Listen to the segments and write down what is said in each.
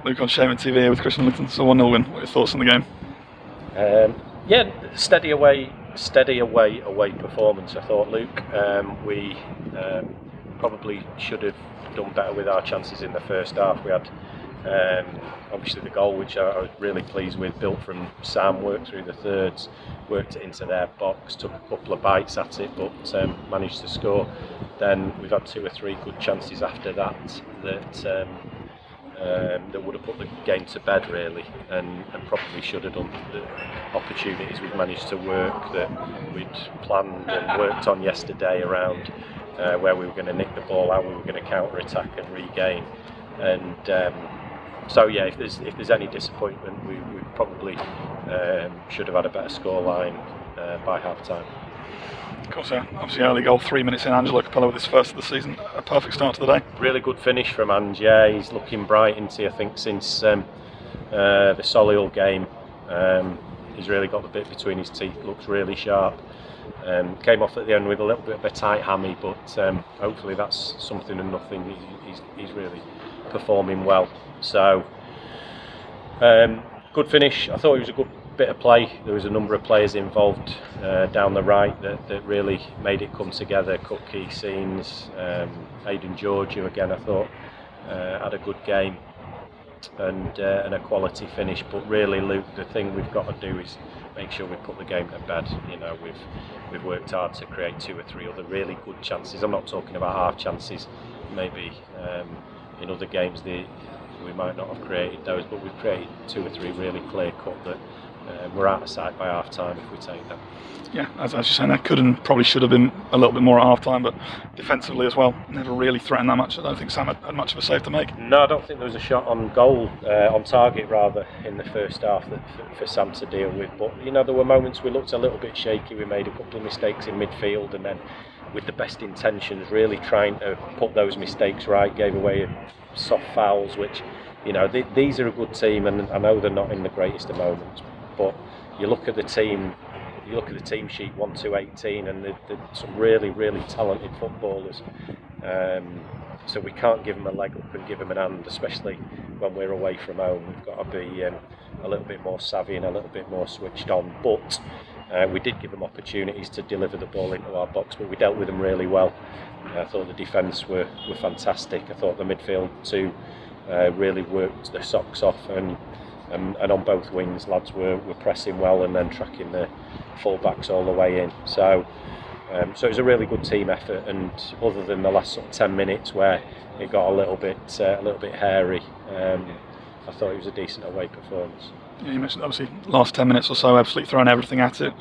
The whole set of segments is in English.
Luke on Shaman TV here with Chris Millington. So 1-0 win. What are your thoughts on the game? Steady away performance. I thought, Luke. We probably should have done better with our chances in the first half. We had obviously the goal, which I was really pleased with, built from Sam, worked through the thirds, worked it into their box, took a couple of bites at it, but managed to score. Then we've had 2 or 3 good chances after that that would have put the game to bed really, and probably should have done. The opportunities we've managed to work that we'd planned and worked on yesterday around where we were going to nick the ball out, we were going to counter attack and regain. And so yeah, if there's any disappointment, we probably should have had a better scoreline by half time. Of course, obviously early goal, 3 minutes in. Angelo Capello with his first of the season. A perfect start to the day. Really good finish from Ange. Yeah, he's looking bright, isn't he? I think since the Solihull game, he's really got the bit between his teeth. Looks really sharp. Came off at the end with a little bit of a tight hammy, but hopefully that's something and nothing. He's really performing well. So good finish. I thought it was a good bit of play. There was a number of players involved down the right that really made it come together. Cookie, Scenes, Aidan George, who again I thought had a good game and a quality finish. But really, Luke, the thing we've got to do is make sure we put the game to bed. You know, we've worked hard to create 2 or 3 other really good chances. I'm not talking about half chances. Maybe in other games we might not have created those, but we've created 2 or 3 really clear cut that we're out of sight by half time if we take them. Yeah, as you're saying, that could and probably should have been a little bit more at half time, but defensively as well, never really threatened that much. I don't think Sam had much of a save to make. No, I don't think there was a shot on goal, on target rather, in the first half for Sam to deal with. But you know, there were moments we looked a little bit shaky. We made a couple of mistakes in midfield, and then with the best intentions, really trying to put those mistakes right, gave away soft fouls, which, you know, these are a good team, and I know they're not in the greatest of moments, but you look at the team sheet 1 to 18, and they're some really, really talented footballers. So we can't give them a leg up and give them an hand, especially when we're away from home. We've got to be a little bit more savvy and a little bit more switched on. But we did give them opportunities to deliver the ball into our box, but we dealt with them really well. I thought the defence were fantastic. I thought the midfield too really worked their socks off, and on both wings lads were pressing well and then tracking the full-backs all the way in. So it was a really good team effort, and other than the last sort of 10 minutes where it got a little bit hairy, I thought it was a decent away performance. Yeah, you mentioned obviously last 10 minutes or so, Ebbsfleet throwing everything at it.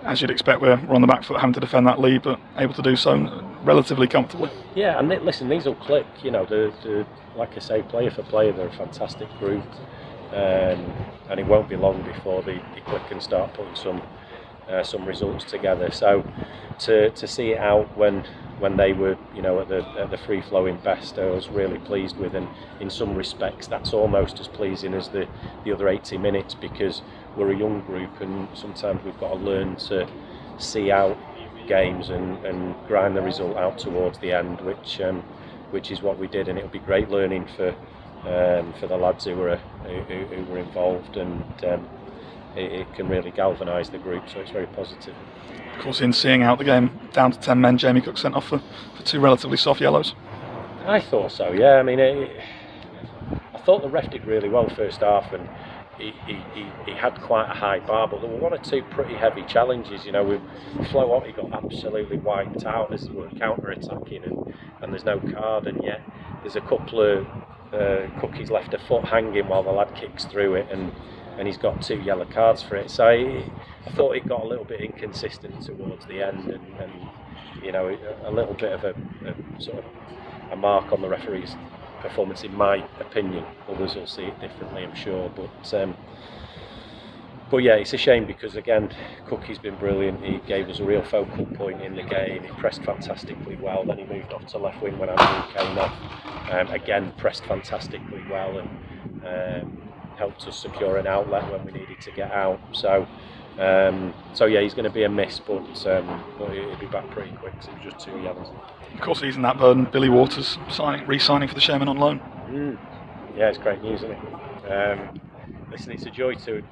As you'd expect, we're on the back foot having to defend that lead, but able to do so relatively comfortably. Yeah, and listen, these will click. You know, like I say, player for player, they're a fantastic group. And it won't be long before they click and start putting some results together. So to see it out when they were, you know, at the free flowing best, I was really pleased with, and in some respects that's almost as pleasing as the other 80 minutes, because we're a young group and sometimes we've got to learn to see out games and grind the result out towards the end, which is what we did, and it'll be great learning for the lads who were involved, and it can really galvanise the group, so it's very positive. Of course, in seeing out the game down to 10 men, Jamie Cook sent off for 2 relatively soft yellows. I thought so, yeah. I mean, I thought the ref did really well first half, and he had quite a high bar, but there were 1 or 2 pretty heavy challenges. You know, with Flo he got absolutely wiped out as we were counter-attacking, and there's no card, and yet there's a couple of Cookie's left a foot hanging while the lad kicks through it, and he's got 2 yellow cards for it. So I thought it got a little bit inconsistent towards the end, and you know, a little bit of a sort of a mark on the referee's performance, in my opinion. Others will see it differently, I'm sure, but yeah, it's a shame, because again, Cookie's been brilliant. He gave us a real focal point in the game. He pressed fantastically well. Then he moved off to left wing when Andrew came off. Again, pressed fantastically well, and helped us secure an outlet when we needed to get out. So yeah, he's going to be a miss, but he'll be back pretty quick, because it was just 2 yellows. Of course, easing that burden, Billy Waters re-signing for the Sherman on loan. Yeah, it's great news, isn't it? Listen, it's a joy to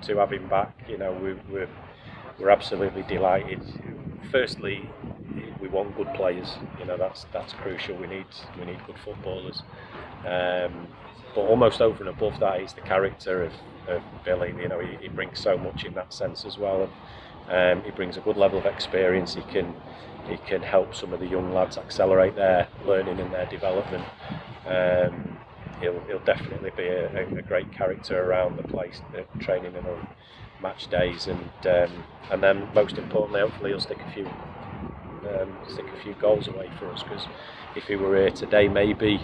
have him back. You know, we're absolutely delighted. Firstly, we want good players. You know, that's crucial. We need good footballers. But almost over and above that is the character of Billy. You know, he brings so much in that sense as well. He brings a good level of experience. He can help some of the young lads accelerate their learning and their development. He'll definitely be a great character around the place, training and on match days, and then most importantly, hopefully he'll stick a few goals away for us. Because if he were here today, maybe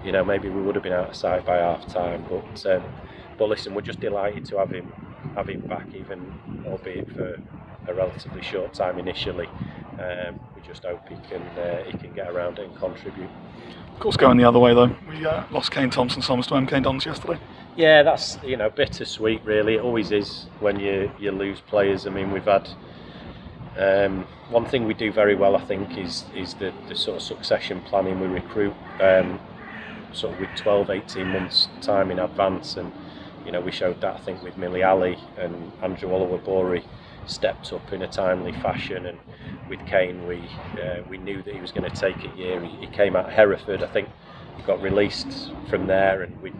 we would have been out of sight by half time. But listen, we're just delighted to have him back, even albeit for a relatively short time initially. We just hope he can get around it and contribute. Of course, going the other way though, we lost Kane Thompson-Somers to MK Dons yesterday. Yeah, that's bittersweet really. It always is when you lose players. I mean, we've had one thing we do very well, I think, is the sort of succession planning. We recruit sort of with 12-18 months time in advance, and we showed that, I think, with Millie Ali, and Andrew Oliver-Bory stepped up in a timely fashion, and with Kane we knew that he was going to take a year. He came out of Hereford, I think, got released from there, and we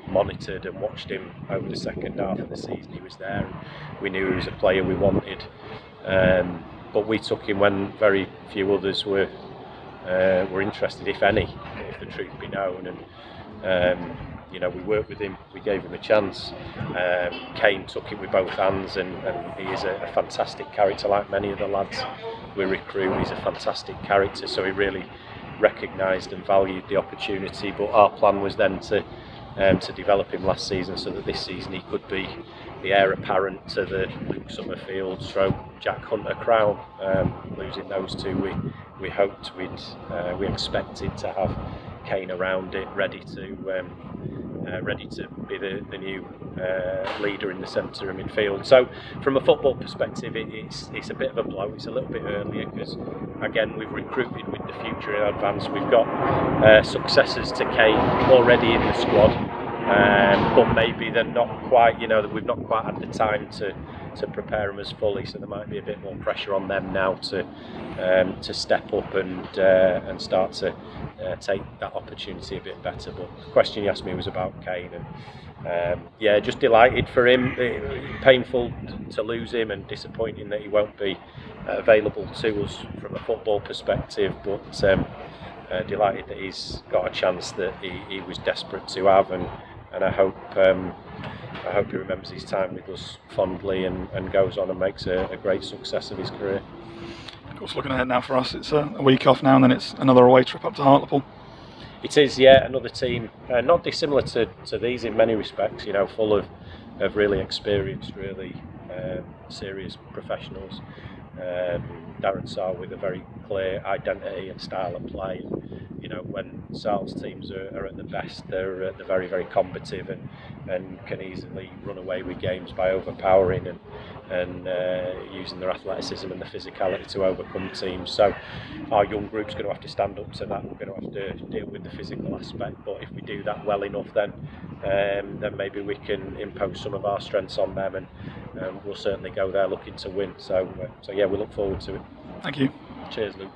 monitored and watched him over the second half of the season. He was there, and we knew he was a player we wanted, but we took him when very few others were interested, if any, if the truth be known. And we worked with him, we gave him a chance. Kane took it with both hands, and he is a fantastic character, like many of the lads we recruit. He's a fantastic character, so he really recognised and valued the opportunity. But our plan was then to develop him last season, so that this season he could be the heir apparent to the Luke Summerfield / Jack Hunter crown. Losing those two, we hoped we expected to have Kane around it, ready to be the new leader in the centre of midfield. So from a football perspective, it's a bit of a blow. It's a little bit earlier because, again, we've recruited with the future in advance. We've got successors to Kane already in the squad, but maybe they're not quite, that we've not quite had the time to prepare them as fully. So there might be a bit more pressure on them now to step up and start to take that opportunity a bit better. But the question you asked me was about Kane, and just delighted for him. Painful to lose him, and disappointing that he won't be available to us from a football perspective, but delighted that he's got a chance that he was desperate to have, and I hope he remembers his time with us fondly and goes on and makes a great success of his career. Of course, looking ahead now for us, it's a week off now, and then it's another away trip up to Hartlepool. It is, yeah, another team, not dissimilar to these in many respects, full of really experienced, really serious professionals. Darren Sarr with a very clear identity and style of play. When Sar's teams are at the best, they're very, very combative and can easily run away with games by overpowering and using their athleticism and the physicality to overcome teams. So our young group's going to have to stand up to that. We're going to have to deal with the physical aspect, but if we do that well enough, then maybe we can impose some of our strengths on them, and we'll certainly go there looking to win. So yeah, we look forward to it. Thank you. Cheers, Luke.